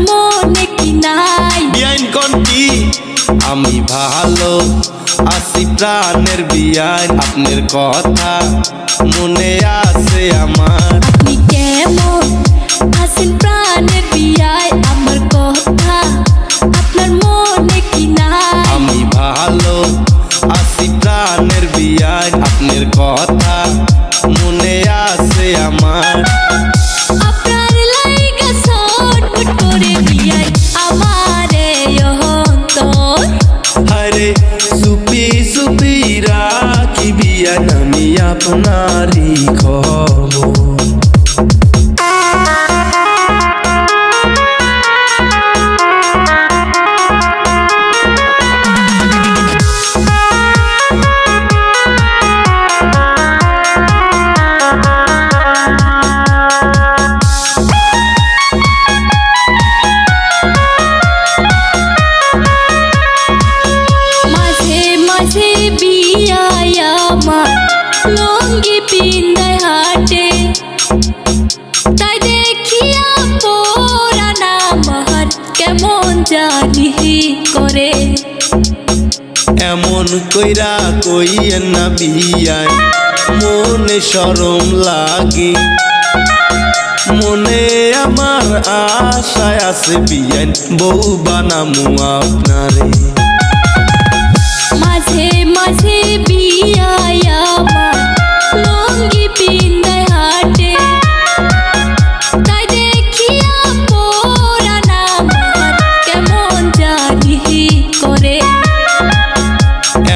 মনে কি নাই বিয়াইন কোনটি আমি ভালো আছি প্রাণের বিয়াইন আপনার কথা মনে আছে আমার আপনি কেমন আছেন প্রাণের বিয়াই আমার কথা আপনার মনে কি নাই আমি ভালো আছি প্রাণের বিয়াইন আপনার কথা মনে আছে আমার আপনার লাইগা ছটফট করে বিয়াই আমারে অন্তর হরে সুপি সুপি রাখি বিয়াইন আমি আপনারই খবর লঙ্গি পিন্দায় হাটে তাই দেখিয়া পোরানা বাহার কেমন জানি করে এমন কইরা কইয়েন না বিয়াই মনে শরম লাগে মনে আমার আশায় আছে বিয়াই বউ বানামু আপনারে মাঝে মাঝে বিয়াই আমার লঙ্গি পিন্দায় হাটে তাই দেখিয়া পোরানা বাহার কেমন জানি করে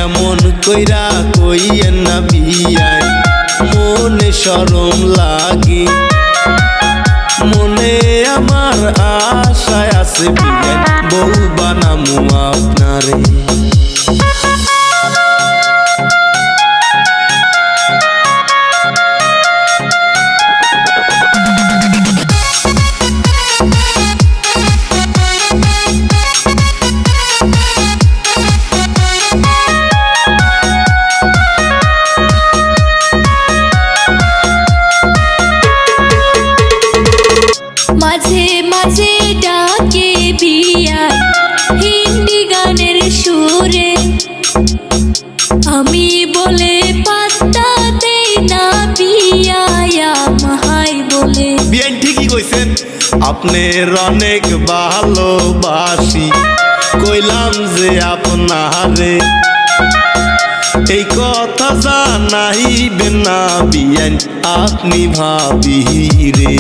এমন কইরা কইয়েন না বিয়াই মনে শরম লাগে মনে আমার আশায় আছে বিয়াই বউ বানামু আপনারে মাঝে মাঝে ডাকে বিয়াই হিন্দি গানের সুরে আমি বলে পাত্তা দেই না বিয়াই আমায় বলে বিয়াইন ঠিকই কইছেন আপনার অনেক ভালোবাসি কইলাম যে আপনারে এই কথা জানাইবেন না বিয়াইন আপনি ভাবি রে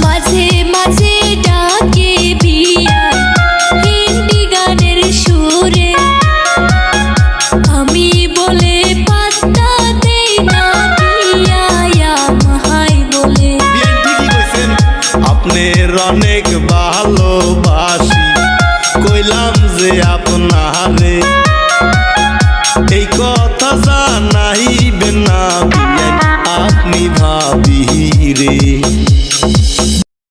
মাঝে মাঝে ডাকে বিয়াই হিন্দি গানের সুরে আমি বলে পাত্তা দেই না বিয়াই আমায় বলে বিয়াইন ঠিকই কইছেন আপনার অনেক ভালোবাসি কইলাম যে আপনারে এই কথা জানাইবেন না বিয়াইন আপনি ভাবি রে